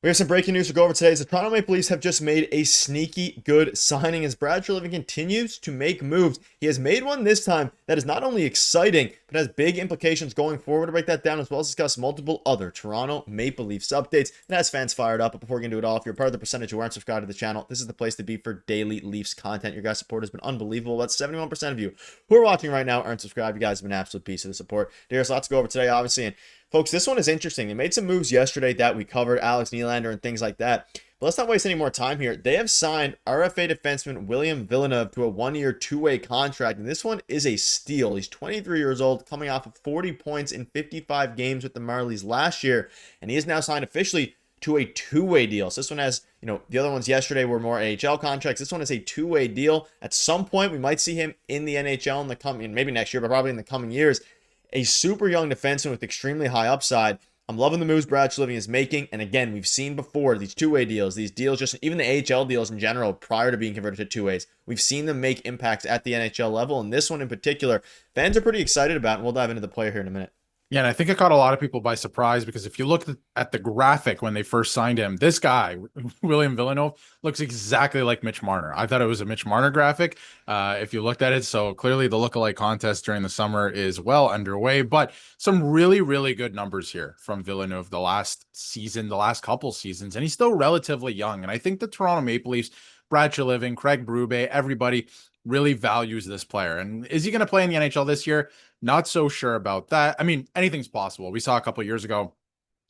We have some breaking news to go over today. The Toronto Maple Leafs have just made a sneaky good signing as Brad Treliving continues to make moves. He has made one this time that is not only exciting, but has big implications going forward. To break that down, as well as discuss multiple other Toronto Maple Leafs updates. And as fans fired up, but before we can do it all, if you're part of the percentage who aren't subscribed to the channel, this is the place to be for daily Leafs content. Your guys' support has been unbelievable. About 71% of you who are watching right now aren't subscribed. You guys have been an absolute piece of the support. There's lots to go over today, obviously, and folks, this one is interesting. They made some moves yesterday that we covered, Alex Nylander and things like that. But let's not waste any more time here. They have signed RFA defenseman William Villeneuve to a one-year, two-way contract. And this one is a steal. He's 23 years old, coming off of 40 points in 55 games with the Marlies last year. And he is now signed officially to a two-way deal. So this one has, the other ones yesterday were more AHL contracts. This one is a two-way deal. At some point, we might see him in the NHL in the coming, maybe next year, but probably in the coming years. A super young defenseman with extremely high upside. I'm loving the moves Brad Treliving is making. And again, we've seen before these two-way deals, these deals, just even the AHL deals in general prior to being converted to two-ways. We've seen them make impacts at the NHL level. And this one in particular, fans are pretty excited about. And we'll dive into the player here in a minute. Yeah, and I think it caught a lot of people by surprise because if you look at the graphic when they first signed him, this guy, William Villeneuve, looks exactly like Mitch Marner. I thought it was a Mitch Marner graphic if you looked at it. So clearly the lookalike contest during the summer is well underway, but some really, really good numbers here from Villeneuve the last season, the last couple seasons, and he's still relatively young. And I think the Toronto Maple Leafs, Brad Treliving, Craig Berube, everybody really values this player. And is he going to play in the NHL this year? Not so sure about that. I mean, anything's possible. We saw a couple of years ago,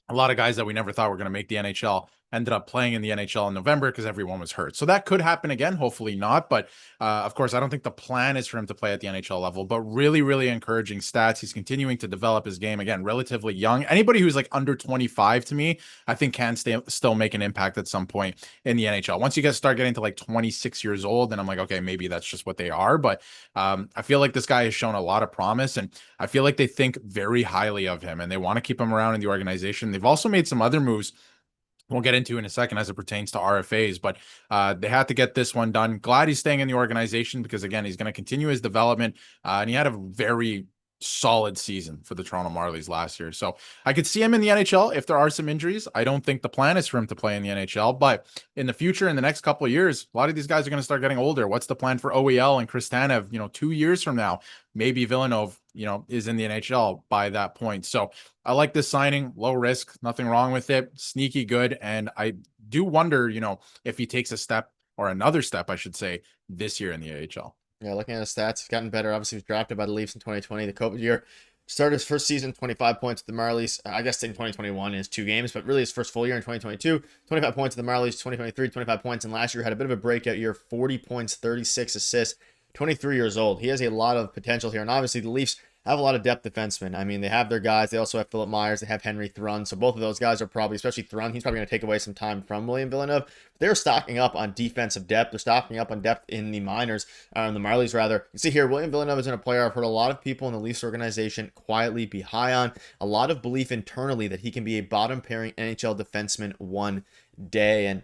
a lot of guys that we never thought were going to make the NHL ended up playing in the NHL in November because everyone was hurt. So that could happen again. Hopefully not. But of course, I don't think the plan is for him to play at the NHL level, but really, really encouraging stats. He's continuing to develop his game. Again, relatively young. Anybody who's like under 25 to me, I think can still make an impact at some point in the NHL. Once you start getting to like 26 years old, then I'm like, okay, maybe that's just what they are. But I feel like this guy has shown a lot of promise, and I feel like they think very highly of him and they want to keep him around in the organization. They've also made some other moves we'll get into in a second as it pertains to RFAs, but they had to get this one done. Glad he's staying in the organization because, again, he's going to continue his development, and he had a very solid season for the Toronto Marlies last year. So I could see him in the NHL if there are some injuries. I don't think the plan is for him to play in the NHL, but in the future, in the next couple of years, a lot of these guys are going to start getting older. What's the plan for OEL and Chris Tanev, 2 years from now? Maybe Villeneuve, is in the NHL by that point. So I like this signing, low risk, nothing wrong with it, sneaky good. And I do wonder, if he takes a step or another step, I should say, this year in the AHL. Yeah, looking at his stats, he's gotten better. Obviously, he was drafted by the Leafs in 2020, the COVID year. Started his first season, 25 points with the Marlies. I guess in 2021 is 2 games, but really his first full year in 2022, 25 points with the Marlies, 2023, 25 points. And last year had a bit of a breakout year, 40 points, 36 assists, 23 years old. He has a lot of potential here. And obviously the Leafs have a lot of depth defensemen. I mean, they have their guys. They also have Philip Myers. They have Henry Thrun. So both of those guys are probably, especially Thrun, he's probably going to take away some time from William Villeneuve. They're stocking up on defensive depth. They're stocking up on depth in the minors, the Marlies rather. You see here, William Villeneuve is in a player I've heard a lot of people in the Leafs organization quietly be high on. A lot of belief internally that he can be a bottom pairing NHL defenseman one day. And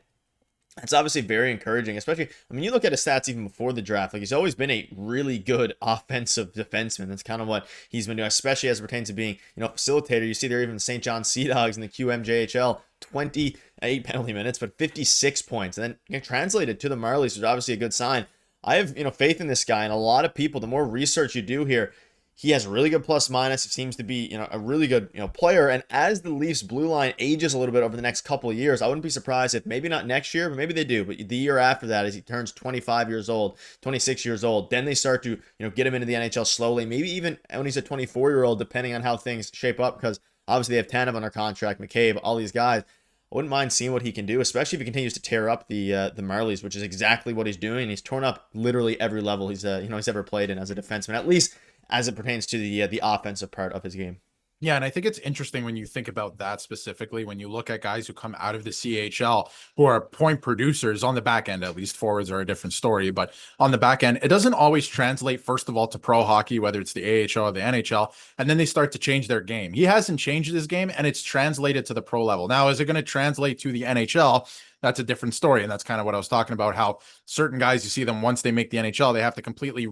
it's obviously very encouraging, especially, you look at his stats even before the draft. Like, he's always been a really good offensive defenseman. That's kind of what he's been doing, especially as it pertains to being, facilitator. You see there even the St. John Sea Dogs in the QMJHL, 28 penalty minutes, but 56 points. And then translated to the Marlies, which is obviously a good sign. I have, faith in this guy, and a lot of people, the more research you do here, he has really good plus minus. He seems to be, a really good, player. And as the Leafs blue line ages a little bit over the next couple of years, I wouldn't be surprised if maybe not next year, but maybe they do. But the year after that, as he turns 25 years old, 26 years old, then they start to, get him into the NHL slowly. Maybe even when he's a 24-year-old, depending on how things shape up, because obviously they have Tanev under contract, McCabe, all these guys. I wouldn't mind seeing what he can do, especially if he continues to tear up the Marlies, which is exactly what he's doing. He's torn up literally every level he's ever played in as a defenseman, at least as it pertains to the offensive part of his game. Yeah, and I think it's interesting when you think about that specifically, when you look at guys who come out of the CHL who are point producers on the back end, at least forwards are a different story, but on the back end, it doesn't always translate, first of all, to pro hockey, whether it's the AHL or the NHL, and then they start to change their game. He hasn't changed his game, and it's translated to the pro level. Now, is it going to translate to the NHL? that's a different story. And that's kind of what I was talking about, how certain guys, you see them once they make the NHL, they have to completely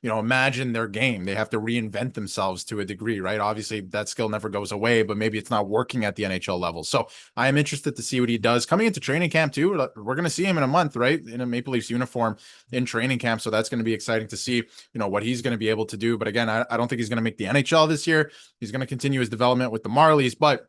imagine their game. They have to reinvent themselves to a degree, right? Obviously, that skill never goes away, but maybe it's not working at the NHL level. So I am interested to see what he does coming into training camp too. We're going to see him in a month, right? In a Maple Leafs uniform in training camp. So that's going to be exciting to see, what he's going to be able to do. But again, I don't think he's going to make the NHL this year. He's going to continue his development with the Marlies, but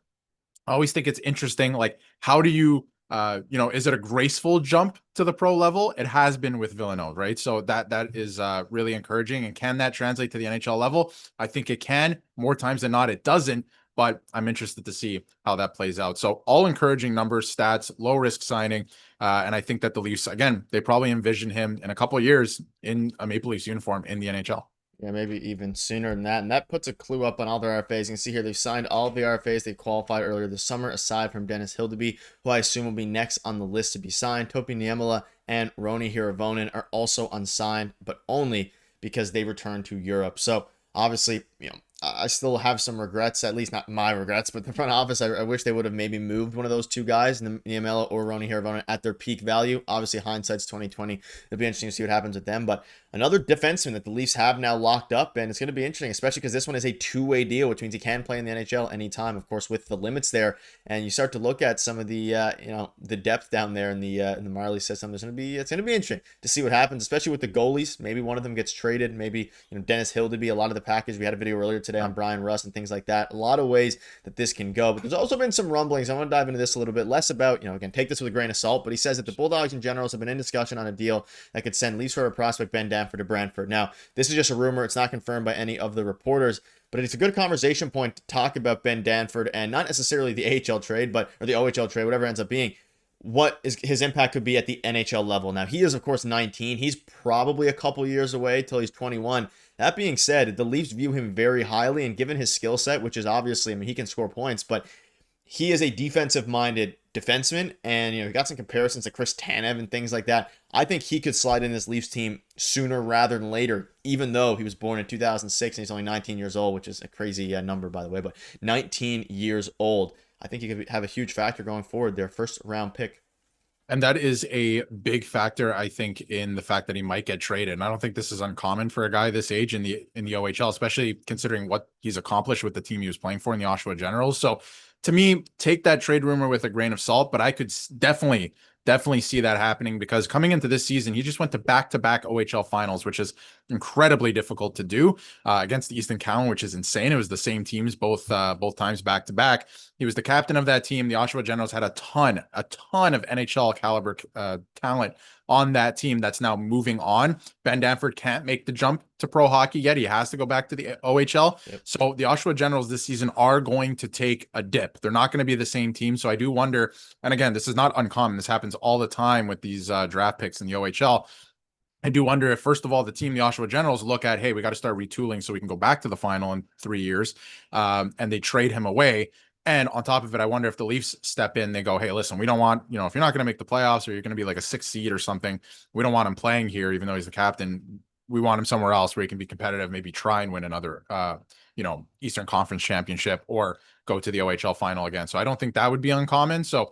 I always think it's interesting, like, how do you, is it a graceful jump to the pro level? It has been with Villeneuve, right? So that is really encouraging. And can that translate to the NHL level? I think it can. More times than not, it doesn't. But I'm interested to see how that plays out. So all encouraging numbers, stats, low risk signing. And I think that the Leafs, again, they probably envision him in a couple of years in a Maple Leafs uniform in the NHL. Yeah, maybe even sooner than that. And that puts a clue up on all their RFAs. You can see here they've signed all of the RFAs they qualified earlier this summer, aside from Dennis Hildeby, who I assume will be next on the list to be signed. Topi Niemela and Roni Hiravonen are also unsigned, but only because they returned to Europe. So obviously, I still have some regrets, at least not my regrets, but the front office, I wish they would have maybe moved one of those two guys, Niemela or Roni Hiravonen, at their peak value. Obviously, hindsight's 2020. It'll be interesting to see what happens with them. But another defenseman that the Leafs have now locked up, and it's going to be interesting, especially because this one is a two-way deal, which means he can play in the NHL anytime, of course, with the limits there. And you start to look at some of the, the depth down there in the Marley system. It's going to be interesting to see what happens, especially with the goalies. Maybe one of them gets traded. Maybe Dennis Hildeby, a lot of the package. We had a video earlier today on Brian Russ and things like that. A lot of ways that this can go. But there's also been some rumblings. I want to dive into this a little bit less about, again, take this with a grain of salt. But he says that the Bulldogs and Generals have been in discussion on a deal that could send Leafs forward prospect Ben Danford to Brantford. Now, this is just a rumor. It's not confirmed by any of the reporters. But it's a good conversation point to talk about Ben Danford and not necessarily the AHL trade, or the OHL trade, whatever it ends up being. What is his impact could be at the NHL level. Now, he is, of course, 19. He's probably a couple years away till he's 21. That being said, the Leafs view him very highly, and given his skill set, which is obviously, he can score points, but he is a defensive-minded defenseman, and he got some comparisons to Chris Tanev and things like that. I think he could slide in this Leafs team sooner rather than later, even though he was born in 2006 and he's only 19 years old, which is a crazy number, by the way, but 19 years old. I think he could have a huge factor going forward, their first-round pick. And that is a big factor, I think, in the fact that he might get traded. And I don't think this is uncommon for a guy this age in the OHL, especially considering what he's accomplished with the team he was playing for in the Oshawa Generals. So to me, take that trade rumor with a grain of salt, but I could definitely see that happening, because coming into this season, he just went to back-to-back OHL finals, which is incredibly difficult to do against the Easton Cowan, which is insane. It was the same teams both times back-to-back. He was the captain of that team. The Oshawa Generals had a ton of NHL caliber talent on that team that's now moving on. Ben Danford can't make the jump to pro hockey yet. He has to go back to the OHL. Yep. So the Oshawa Generals this season are going to take a dip. They're not going to be the same team. So I do wonder, and again, this is not uncommon. This happens all the time with these draft picks in the OHL. I do wonder if, first of all, the team, the Oshawa Generals, look at, hey, we got to start retooling so we can go back to the final in 3 years, and they trade him away. And on top of it, I wonder if the Leafs step in, they go, hey, listen, we don't want, if you're not going to make the playoffs or you're going to be like a 6th seed or something, we don't want him playing here, even though he's the captain. We want him somewhere else where he can be competitive, maybe try and win another, Eastern Conference championship or go to the OHL final again. So I don't think that would be uncommon. So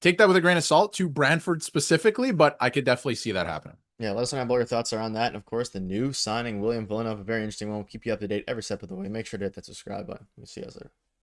take that with a grain of salt to Brantford specifically, but I could definitely see that happening. Yeah, let us know what your thoughts are on that. And of course, the new signing, William Villeneuve, a very interesting one. We'll keep you up to date every step of the way. Make sure to hit that subscribe button. We'll see you guys later.